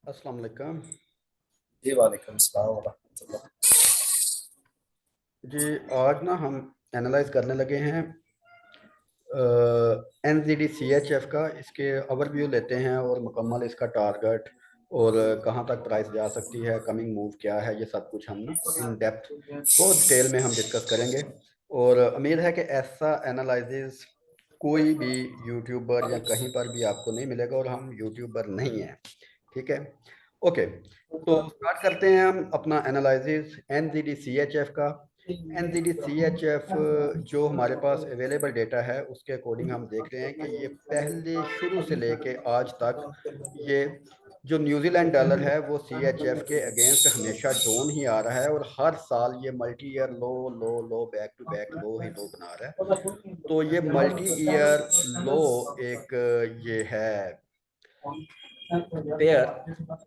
अस्सलाम वालेकुम। जी वालेकुम सलाम वरहमतुल्लाह। जी, आज ना हम एनालाइज करने लगे हैं N G D C H F का। इसके ओवरव्यू लेते हैं और मुकम्मल इसका टारगेट और कहाँ तक प्राइस जा सकती है, कमिंग मूव क्या है, ये सब कुछ हम इन डेप्थ बहुत डिटेल में हम डिस्कस करेंगे। और उम्मीद है कि ऐसा एनालिसिस कोई भी यूट्यूबर या कहीं पर भी आपको नहीं मिलेगा, और हम यूट्यूबर नहीं हैं। ठीक है, ओके। तो स्टार्ट करते हैं हम अपना analysis N G D C H F का। N G D C H F जो हमारे पास अवेलेबल डेटा है उसके अकॉर्डिंग हम देख रहे हैं कि ये पहले शुरू से लेके आज तक ये जो न्यूजीलैंड डॉलर है वो सी एच एफ के अगेंस्ट हमेशा डाउन ही आ रहा है, और हर साल ये multi year low low low back to back low ही लो बना रहा है। तो ये मल्टी ईयर लो एक ये है पेयर।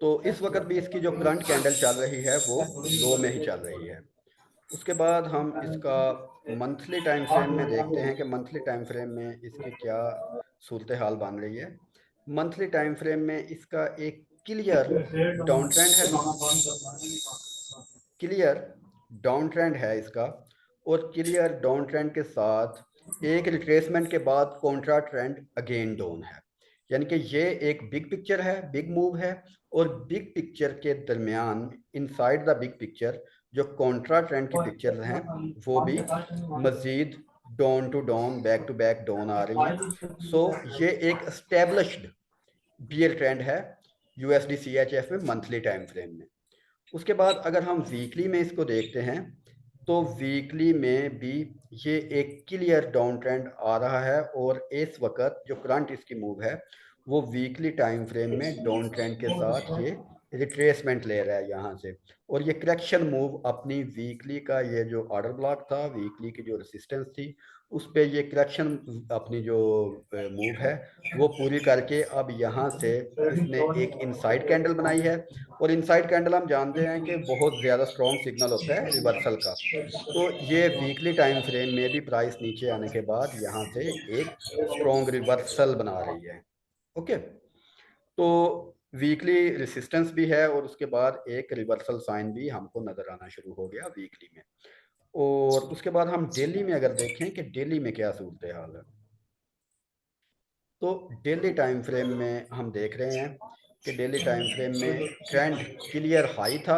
तो इस वक्त भी इसकी जो करंट कैंडल चल रही है वो लो में ही चल रही है। उसके बाद हम इसका मंथली टाइम फ्रेम में देखते हैं कि मंथली टाइम फ्रेम में इसकी क्या सूरत हाल बन रही है। मंथली टाइम फ्रेम में इसका एक क्लियर डाउन ट्रेंड है, क्लियर डाउन ट्रेंड है इसका। और क्लियर डाउन ट्रेंड के साथ एक रिट्रेसमेंट के बाद कॉन्ट्रा ट्रेंड अगेन डाउन है। यानी कि ये एक बिग पिक्चर है, बिग मूव है। और बिग पिक्चर के दरमियान इनसाइड द बिग पिक्चर जो कॉन्ट्रा ट्रेंड की पिक्चर्स हैं वो भी मजीद down to down back to back down आ रही हैं। सो ये एक स्टेब्लिश्ड बियर ट्रेंड है यूएसडी सी एच एफ में मंथली टाइम फ्रेम में। उसके बाद अगर हम वीकली में इसको देखते हैं तो वीकली में भी ये एक क्लियर डाउन ट्रेंड आ रहा है, और इस वक्त जो करंट इसकी मूव है वो वीकली टाइम फ्रेम में डाउन ट्रेंड के साथ ये रिट्रेसमेंट ले रहा है यहाँ से। और ये करेक्शन मूव अपनी वीकली का ये जो ऑर्डर ब्लॉक था, वीकली की जो रेसिस्टेंस थी, उस पे ये करेक्शन अपनी जो मूव है वो पूरी करके अब यहाँ से इसने एक इनसाइड कैंडल बनाई है। और इनसाइड कैंडल हम जानते हैं कि बहुत ज़्यादा स्ट्रॉन्ग सिग्नल होता है रिवर्सल का। तो ये वीकली टाइम फ्रेम में भी प्राइस नीचे आने के बाद यहाँ से एक स्ट्रॉन्ग रिवर्सल बना रही है। ओके, तो वीकली रेसिस्टेंस भी है और उसके बाद एक रिवर्सल साइन भी हमको नज़र आना शुरू हो गया वीकली में। और उसके बाद हम डेली में अगर देखें कि डेली में क्या सूरत हाल है, तो डेली टाइम फ्रेम में हम देख रहे हैं कि डेली टाइम फ्रेम में ट्रेंड क्लियर हाई था,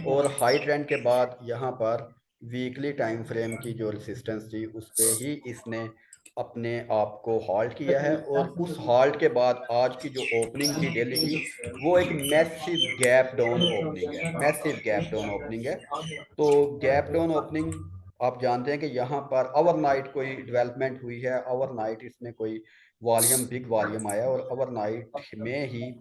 और हाई ट्रेंड के बाद यहाँ पर वीकली टाइम फ्रेम की जो रेसिस्टेंस थी उस पे ही इसने अपने आप को हॉल्ट किया है। और उस हॉल्ट के बाद आज की जो ओपनिंग थी डेली की वो एक मैसिव गैप डाउन ओपनिंग है, मैसिव गैप डाउन ओपनिंग है। तो गैप डाउन ओपनिंग आप जानते हैं कि यहाँ पर ओवरनाइट कोई डेवलपमेंट हुई है, ओवरनाइट इसमें कोई वॉल्यूम बिग वॉल्यूम आया, और ओवरनाइट में ही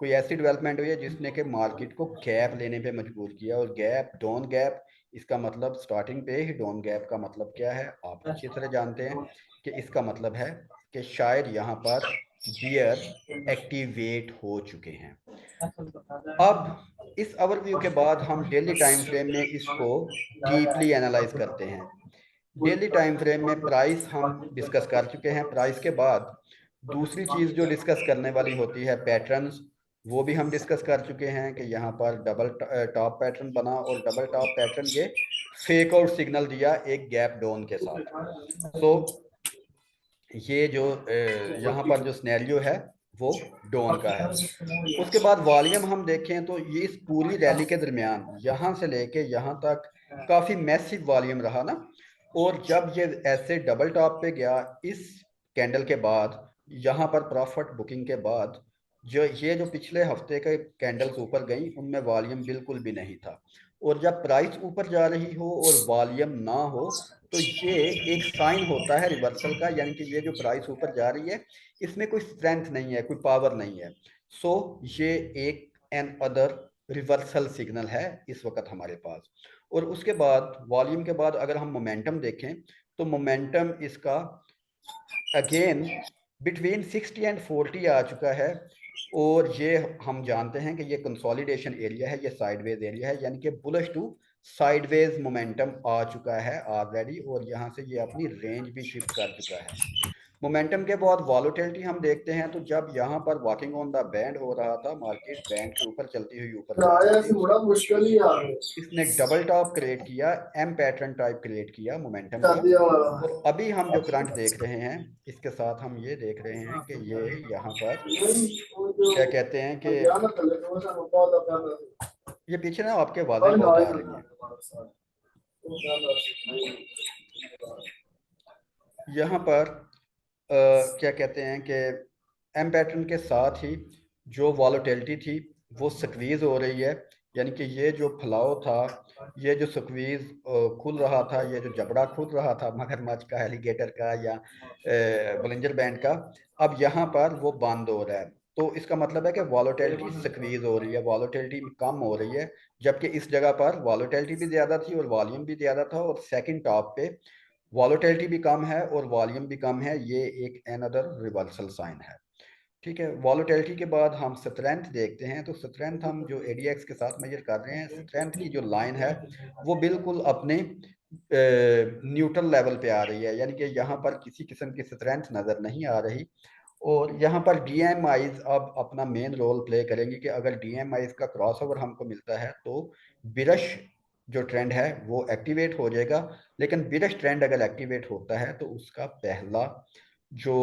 कोई ऐसी डेवलपमेंट हुई है जिसने कि मार्केट को गैप लेने पे मजबूर किया। और गैप डाउन गैप इसका मतलब स्टार्टिंग पे ही डाउन गैप का मतलब क्या है आप अच्छी तरह जानते हैं कि इसका मतलब है कि शायद यहाँ पर बियर एक्टिवेट हो चुके हैं। अब इस ओवरव्यू के बाद हम डेली टाइम फ्रेम में इसको डीपली एनालाइज करते हैं। डेली टाइम फ्रेम में प्राइस हम डिस्कस कर चुके हैं। प्राइस के बाद दूसरी चीज़ जो डिस्कस करने वाली होती है पैटर्न्स, वो भी हम डिस्कस कर चुके हैं कि यहाँ पर डबल टॉप पैटर्न बना, और डबल टॉप पैटर्न ये फेक आउट सिग्नल दिया एक गैप डाउन के साथ। सो ये जो यहाँ पर जो स्नैरियो है वो डॉन का है। उसके बाद वॉल्यूम हम देखें तो ये इस पूरी रैली के दरमियान यहाँ से लेके यहाँ तक काफ़ी मैसिव वॉल्यूम रहा ना। और जब ये ऐसे डबल टॉप पे गया इस कैंडल के बाद, यहाँ पर प्रॉफिट बुकिंग के बाद, जो ये जो पिछले हफ्ते के कैंडल्स ऊपर गई उनमें वॉल्यूम बिल्कुल भी नहीं था। और जब प्राइस ऊपर जा रही हो और वॉल्यूम ना हो तो ये एक साइन होता है रिवर्सल का, यानी कि ये जो प्राइस ऊपर जा रही है इसमें कोई स्ट्रेंथ नहीं है, कोई पावर नहीं है। सो ये एक एन अदर रिवर्सल सिग्नल है इस वक्त हमारे पास। और उसके बाद वॉल्यूम के बाद अगर हम मोमेंटम देखें तो मोमेंटम इसका अगेन बिटवीन 60 एंड 40 आ चुका है। और ये हम जानते हैं कि ये कंसोलिडेशन एरिया है, ये साइडवेज एरिया है, यानी कि बुलिश टू साइडवेज मोमेंटम आ चुका है ऑलरेडी, और यहाँ से ये अपनी रेंज भी शिफ्ट कर चुका है। मोमेंटम के बाद वॉलेटिलिटी हम देखते हैं, तो जब यहाँ पर वॉकिंग ऑन द बैंड हो रहा था, मार्केट बैंड के ऊपर चलती हुई ऊपर जा रही थी, बड़ा मुश्किल ही आ रहा है इसने डबल टॉप क्रिएट किया, एम पैटर्न टाइप क्रिएट किया मोमेंटम का। शादियों वाला और अभी हम जो करंट देख रहे हैं, इसके साथ हम ये देख रहे हैं कि ये यहाँ पर वो जो क्या कहते हैं कि अज्ञान कर लेते हैं, वो बहुत अज्ञान ये पीछे ना आपके आवाज़ें और बहुत ना ही आ रही करना हैं। है हमारे साथ तो ज्यादा यहाँ पर क्या कहते हैं कि एम पैटर्न के साथ ही जो वॉलेटिलिटी थी वो स्क्वीज हो रही है, यानी कि ये जो फलाव था, ये जो स्क्वीज खुल रहा था, ये जो जबड़ा खुल रहा था मगरमच्छ का, एलिगेटर का या बलिंजर बैंड का, अब यहाँ पर वो बंद हो रहा है। तो इसका मतलब है कि वॉलेटिलिटी स्क्वीज हो रही है, वॉलेटिलिटी कम हो रही है, जबकि इस जगह पर वॉलेटिलिटी भी ज़्यादा थी और वॉल्यूम भी ज़्यादा था, और सेकंड टॉप पे वॉलेटिलिटी भी कम है और वॉल्यूम भी कम है। ये एक अनदर रिवर्सल साइन है। ठीक है, वॉलेटिलिटी के बाद हम स्ट्रेंथ देखते हैं। तो स्ट्रेंथ हम जो एडीएक्स के साथ मेजर कर रहे हैं, स्ट्रेंथ की जो लाइन है वो बिल्कुल अपने न्यूट्रल लेवल पे आ रही है, यानी कि यहाँ पर किसी किस्म की स्ट्रेंथ नज़र नहीं आ रही। और यहाँ पर डीएमआईज अब अपना मेन रोल प्ले करेंगे कि अगर डीएमआईज का क्रॉसओवर हमको मिलता है तो बिरश जो ट्रेंड है वो एक्टिवेट हो जाएगा। लेकिन बिरश ट्रेंड अगर एक्टिवेट होता है तो उसका पहला जो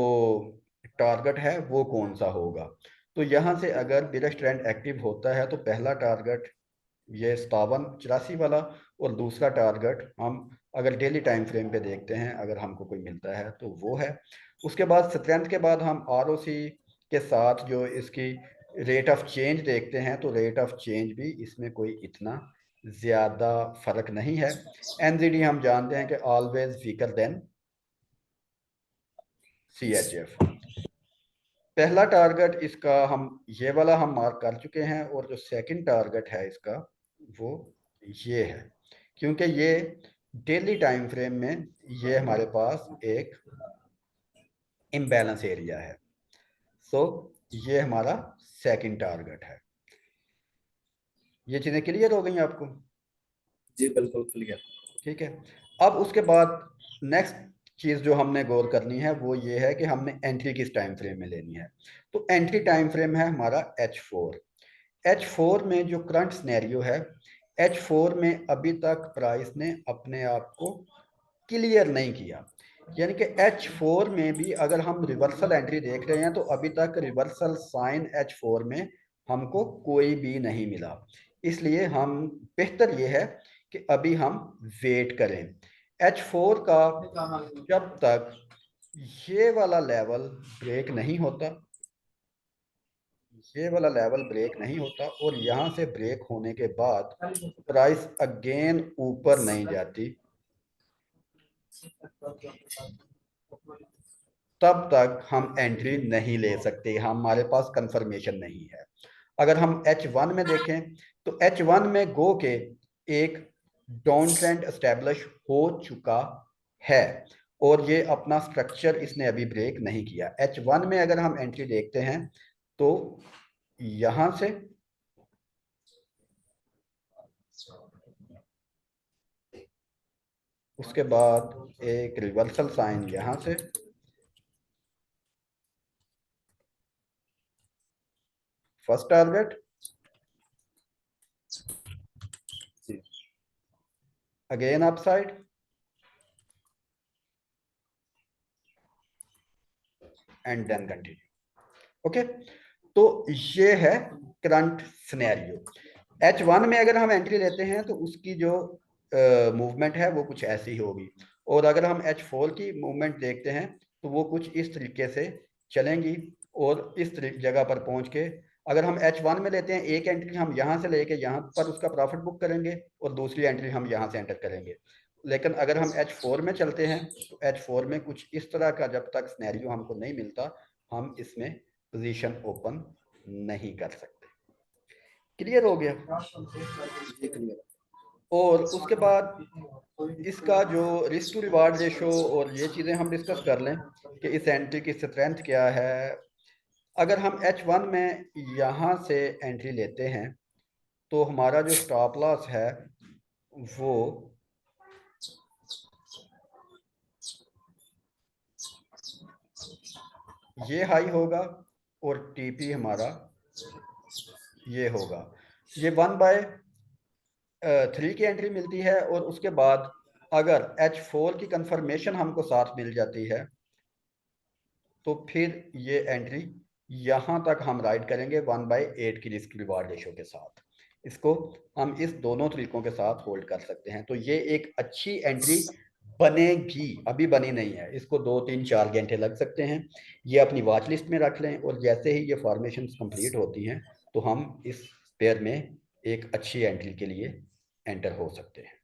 टारगेट है वो कौन सा होगा। तो यहाँ से अगर बिरश ट्रेंड एक्टिव होता है तो पहला टारगेट ये 5784 वाला, और दूसरा टारगेट हम अगर डेली टाइम फ्रेम पे देखते हैं, अगर हमको कोई मिलता है तो वो है। उसके बाद स्ट्रेंथ के बाद हम आरओसी के साथ जो इसकी रेट ऑफ चेंज देखते हैं, तो रेट ऑफ चेंज भी इसमें कोई इतना ज़्यादा फर्क नहीं है। एनजीडी हम जानते हैं कि ऑलवेज वीकर देन सीएचएफ। पहला टारगेट इसका हम ये वाला हम मार्क कर चुके हैं, और जो सेकंड टारगेट है इसका वो ये है, क्योंकि ये डेली टाइम फ्रेम में ये हमारे पास एक इम्बैलेंस एरिया है। सो ये हमारा सेकंड टारगेट है। ये चीज़ें क्लियर हो गई आपको? जी बिल्कुल क्लियर ठीक है। अब उसके बाद नेक्स्ट चीज़ जो हमने गौर करनी है वो ये है कि हमने एंट्री किस टाइम फ्रेम में लेनी है। तो एंट्री टाइम फ्रेम है हमारा H4। H4 में जो करंट सिनेरियो है, H4 में अभी तक प्राइस ने अपने आप को क्लियर नहीं किया, यानी कि H4 में भी अगर हम रिवर्सल एंट्री देख रहे हैं तो अभी तक रिवर्सल साइन H4 में हमको कोई भी नहीं मिला। इसलिए हम बेहतर ये है कि अभी हम वेट करें H4 का, जब तक ये वाला लेवल ब्रेक नहीं होता, ये वाला लेवल ब्रेक नहीं होता और यहाँ से ब्रेक होने के बाद प्राइस अगेन ऊपर नहीं जाती, तब तक हम एंट्री नहीं ले सकते, हमारे पास कंफर्मेशन नहीं है। अगर हम H1 में देखें तो H1 में गो के एक डाउन ट्रेंड एस्टेब्लिश हो चुका है, और ये अपना स्ट्रक्चर इसने अभी ब्रेक नहीं किया। H1 में अगर हम एंट्री देखते हैं तो यहां से उसके बाद एक रिवर्सल साइन यहां से, फर्स्ट टारगेट, जी again upside, and then continue. Okay, तो ये है करंट सिनेरियो। H1 में अगर हम एंट्री लेते हैं तो उसकी जो मूवमेंट है वो कुछ ऐसी होगी, और अगर हम H4 की मूवमेंट देखते हैं तो वो कुछ इस तरीके से चलेंगी, और इस जगह पर पहुंच के अगर हम H1 में लेते हैं, एक एंट्री हम यहाँ से लेके यहाँ पर उसका प्रॉफिट बुक करेंगे और दूसरी एंट्री हम यहाँ से एंटर करेंगे। लेकिन अगर हम H4 में चलते हैं तो H4 में कुछ इस तरह का जब तक सिनेरियो हमको नहीं मिलता, हम इसमें पोजीशन ओपन नहीं कर सकते। क्लियर हो गया? जी क्लियर और उसके बाद इसका जो रिस्क टू रिवार्ड रेशो और ये चीज़ें हम डिस्कस कर लें कि इस एंट्री की स्ट्रेंथ क्या है। अगर हम H1 में यहाँ से एंट्री लेते हैं तो हमारा जो स्टॉप लॉस है वो ये हाई होगा और टीपी हमारा ये होगा। ये 1/3 की एंट्री मिलती है, और उसके बाद अगर H4 की कंफर्मेशन हमको साथ मिल जाती है तो फिर ये एंट्री यहाँ तक हम राइट करेंगे 1/8 की रिस्क रिवार्ड रेशो के साथ। इसको हम इस दोनों तरीकों के साथ होल्ड कर सकते हैं। तो ये एक अच्छी एंट्री बनेगी, अभी बनी नहीं है, इसको 2-3-4 घंटे लग सकते हैं। ये अपनी वॉच लिस्ट में रख लें, और जैसे ही ये फॉर्मेशन कंप्लीट होती हैं तो हम इस पेयर में एक अच्छी एंट्री के लिए एंटर हो सकते हैं।